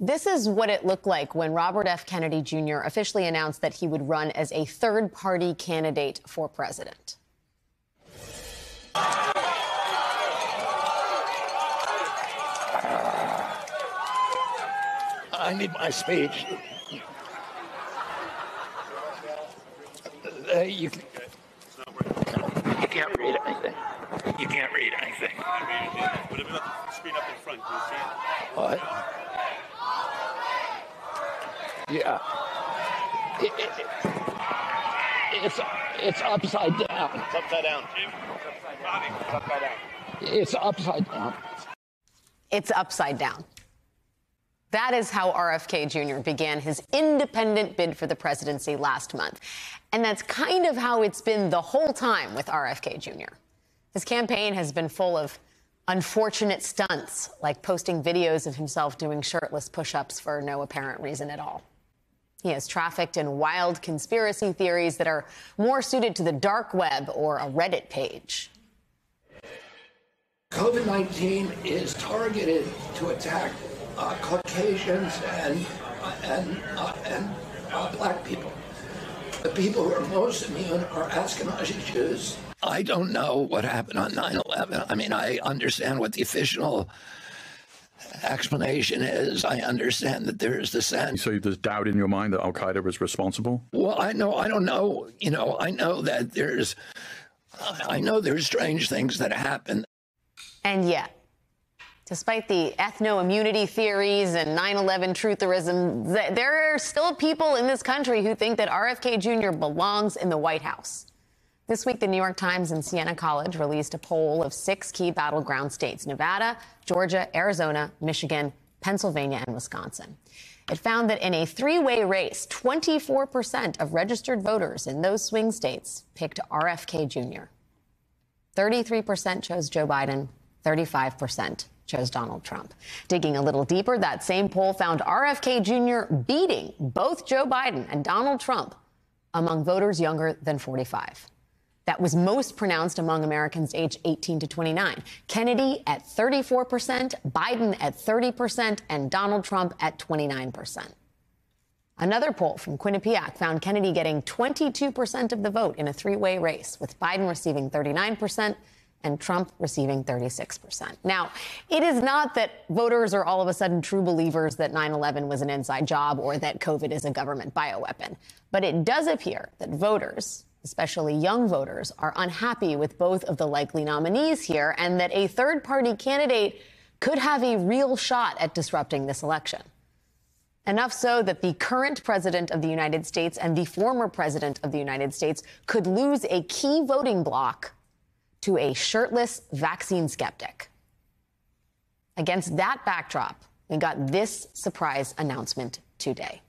This is what it looked like when Robert F. Kennedy Jr. officially announced that he would run as a third-party candidate for president. I need my speech. You can't read anything. You can't read anything. Would it be the screen up in front? Can you see it? What? Yeah. It's upside down. It's upside down. It's upside down. It's upside down. It's upside down. That is how RFK Jr. began his independent bid for the presidency last month. And that's kind of how it's been the whole time with RFK Jr. His campaign has been full of unfortunate stunts, like posting videos of himself doing shirtless push-ups for no apparent reason at all. He has trafficked in wild conspiracy theories that are more suited to the dark web or a Reddit page. COVID-19 is targeted to attack Caucasians and black people. The people who are most immune are Ashkenazi Jews. I don't know what happened on 9/11. I mean, I understand what the official explanation is. I understand that there is dissent. So there's doubt in your mind that Al-Qaeda was responsible? Well, I don't know. I know that there's strange things that happen. And yet, despite the ethno-immunity theories and 9/11 trutherism, there are still people in this country who think that RFK Jr. belongs in the White House. This week, the New York Times and Siena College released a poll of 6 key battleground states: Nevada, Georgia, Arizona, Michigan, Pennsylvania, and Wisconsin. It found that in a 3-way race, 24% of registered voters in those swing states picked RFK Jr. 33% chose Joe Biden, 35% chose Donald Trump. Digging a little deeper, that same poll found RFK Jr. beating both Joe Biden and Donald Trump among voters younger than 45. That was most pronounced among Americans aged 18 to 29. Kennedy at 34%, Biden at 30%, and Donald Trump at 29%. Another poll from Quinnipiac found Kennedy getting 22% of the vote in a 3-way race, with Biden receiving 39% and Trump receiving 36%. Now, it is not that voters are all of a sudden true believers that 9/11 was an inside job or that COVID is a government bioweapon. But it does appear that voters, especially young voters, are unhappy with both of the likely nominees here, and that a third-party candidate could have a real shot at disrupting this election. Enough so that the current president of the United States and the former president of the United States could lose a key voting bloc to a shirtless vaccine skeptic. Against that backdrop, we got this surprise announcement today.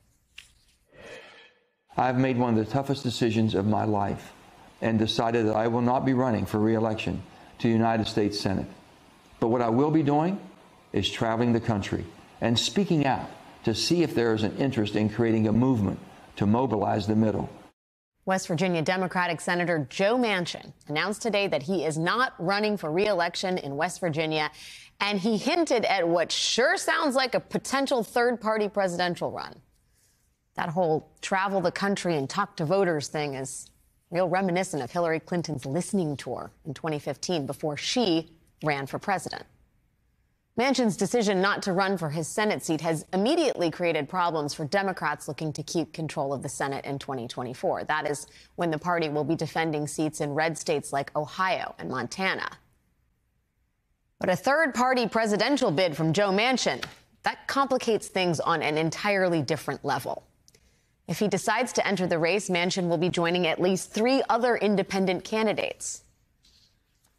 I've made one of the toughest decisions of my life and decided that I will not be running for re-election to the United States Senate. But what I will be doing is traveling the country and speaking out to see if there is an interest in creating a movement to mobilize the middle. West Virginia Democratic Senator Joe Manchin announced today that he is not running for re-election in West Virginia, and he hinted at what sure sounds like a potential third-party presidential run. That whole travel the country and talk to voters thing is real reminiscent of Hillary Clinton's listening tour in 2015 before she ran for president. Manchin's decision not to run for his Senate seat has immediately created problems for Democrats looking to keep control of the Senate in 2024. That is when the party will be defending seats in red states like Ohio and Montana. But a third-party presidential bid from Joe Manchin, that complicates things on an entirely different level. If he decides to enter the race, Manchin will be joining at least 3 other independent candidates.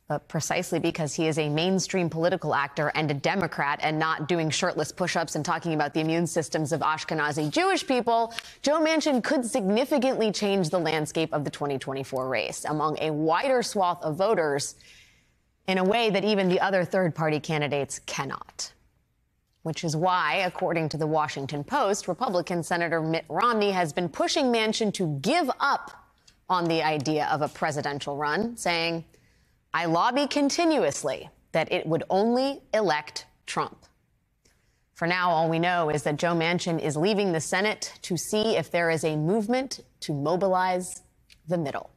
But precisely because he is a mainstream political actor and a Democrat and not doing shirtless push-ups and talking about the immune systems of Ashkenazi Jewish people, Joe Manchin could significantly change the landscape of the 2024 race among a wider swath of voters in a way that even the other third-party candidates cannot. Which is why, according to the Washington Post, Republican Senator Mitt Romney has been pushing Manchin to give up on the idea of a presidential run, saying, "I lobby continuously that it would only elect Trump." For now, all we know is that Joe Manchin is leaving the Senate to see if there is a movement to mobilize the middle.